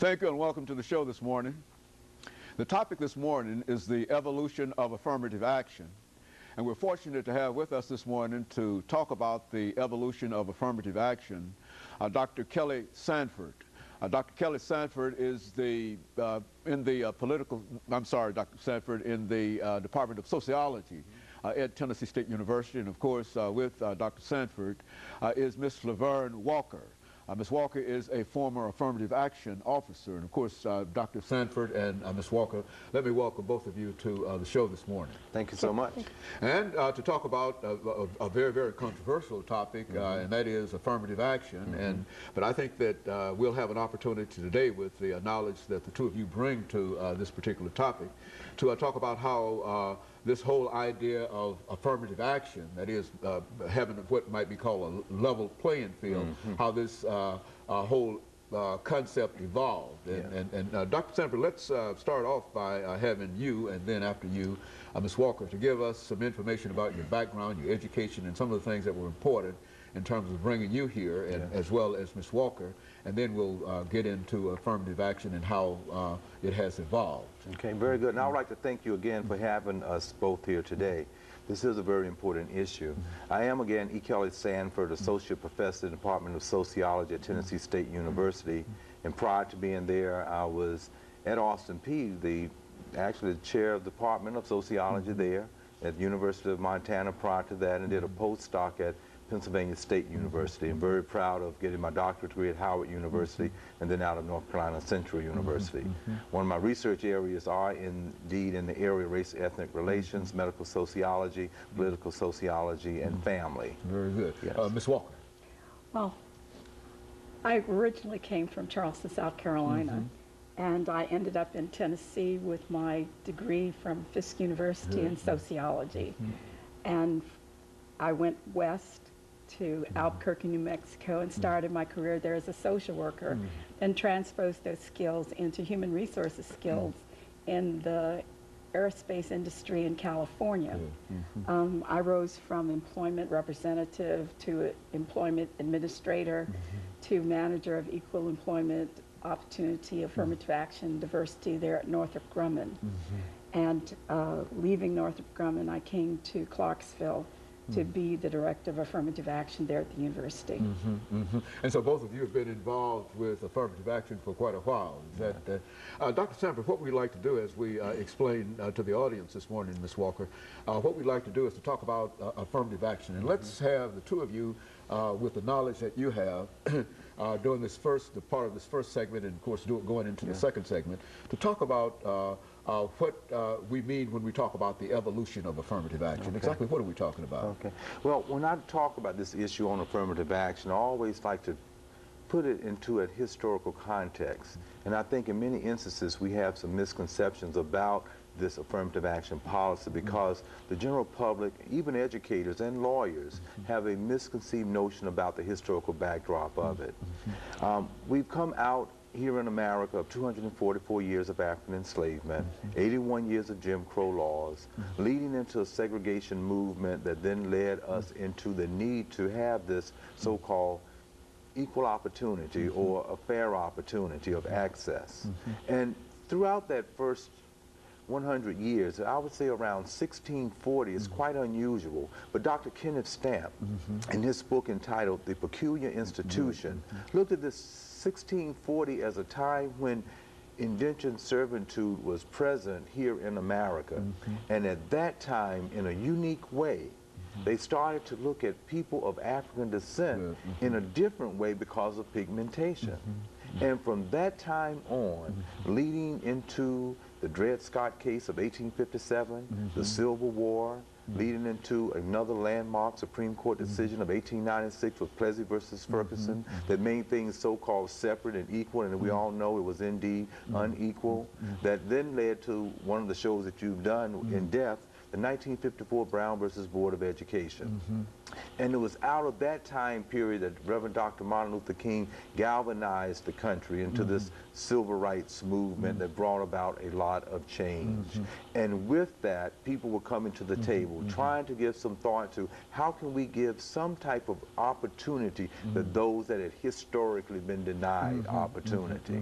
Thank you and welcome to the show this morning. The topic this morning is the evolution of affirmative action. And we're fortunate to have with us this morning to talk about the evolution of affirmative action, Dr. Kelly Sanford. Dr. Kelly Sanford is Dr. Sanford in the Department of Sociology at Tennessee State University. And of course, with Dr. Sanford is Ms. Laverne Walker. Ms. Walker is a former affirmative action officer. And of course, Dr. Sanford and Ms. Walker, let me welcome both of you to the show this morning. Thank you so much. And to talk about a very, very controversial topic, and that is affirmative action. But I think that we'll have an opportunity today, with the knowledge that the two of you bring to this particular topic, to talk about how this whole idea of affirmative action, that is having what might be called a level playing field, how this whole concept evolved. And Dr. Sanford, let's start off by having you, and then after you, Ms. Walker, to give us some information about your background, your education, and some of the things that were important in terms of bringing you here, and as well as Ms. Walker, and then we'll get into affirmative action and how it has evolved. Okay, very good. And I would like to thank you again for having us both here today. This is a very important issue. I am, again, E. Kelly Sanford, Associate Professor in the Department of Sociology at Tennessee State University. And prior to being there, I was at Austin Peay, actually the chair of the Department of Sociology there at the University of Montana prior to that, and did a postdoc at Pennsylvania State University. I'm very proud of getting my doctorate degree at Howard University and then out of North Carolina Central University. One of my research areas are indeed in the area of race, ethnic relations, medical sociology, political sociology, and family. Very good. Yes. Ms. Walker. Well, I originally came from Charleston, South Carolina, and I ended up in Tennessee with my degree from Fisk University in sociology. And I went west to Albuquerque, New Mexico, and started my career there as a social worker, and transposed those skills into human resources skills in the aerospace industry in California. I rose from employment representative to employment administrator to manager of equal employment opportunity, affirmative action, diversity there at Northrop Grumman. And leaving Northrop Grumman, I came to Clarksville to be the director of affirmative action there at the university. And so both of you have been involved with affirmative action for quite a while. Is that, Dr. Sanford, what we'd like to do, as we explain to the audience this morning, Ms. Walker, what we'd like to do is to talk about affirmative action. And let's have the two of you, with the knowledge that you have, during this part of this first segment, and of course going into the second segment, to talk about what we mean when we talk about the evolution of affirmative action. Exactly what are we talking about? Okay. Well, when I talk about this issue on affirmative action, I always like to put it into a historical context. And I think in many instances we have some misconceptions about this affirmative action policy, because the general public, even educators and lawyers, have a misconceived notion about the historical backdrop of it. We've come out here in America of 244 years of African enslavement, 81 years of Jim Crow laws, leading into a segregation movement that then led us into the need to have this so-called equal opportunity or a fair opportunity of access. And throughout that first 100 years, I would say around 1640 is quite unusual, but Dr. Kenneth Stamp, in his book entitled The Peculiar Institution, looked at this 1640 as a time when indentured servitude was present here in America. And at that time, in a unique way, they started to look at people of African descent in a different way because of pigmentation. And from that time on, leading into the Dred Scott case of 1857, the Civil War, leading into another landmark Supreme Court decision of 1896 with Plessy versus Ferguson that made things so-called separate and equal, and we all know it was indeed unequal. That then led to one of the shows that you've done in depth, the 1954 Brown versus Board of Education. And it was out of that time period that Reverend Dr. Martin Luther King galvanized the country into this civil rights movement that brought about a lot of change. And with that, people were coming to the table, trying to give some thought to how can we give some type of opportunity to those that had historically been denied opportunity.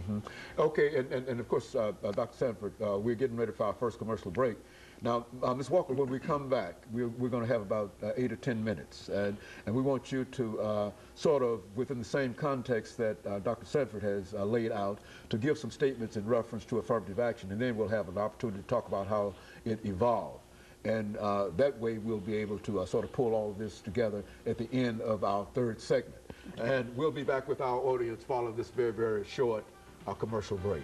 Okay, and of course, Dr. Sanford, we're getting ready for our first commercial break. Now, Ms. Walker, when we come back, we're going to have about 8 or 10 minutes, and we want you to sort of, within the same context that Dr. Sanford has laid out, to give some statements in reference to affirmative action, and then we'll have an opportunity to talk about how it evolved. And that way we'll be able to sort of pull all of this together at the end of our third segment. And we'll be back with our audience following this very, very short commercial break.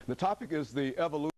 The topic is the evolution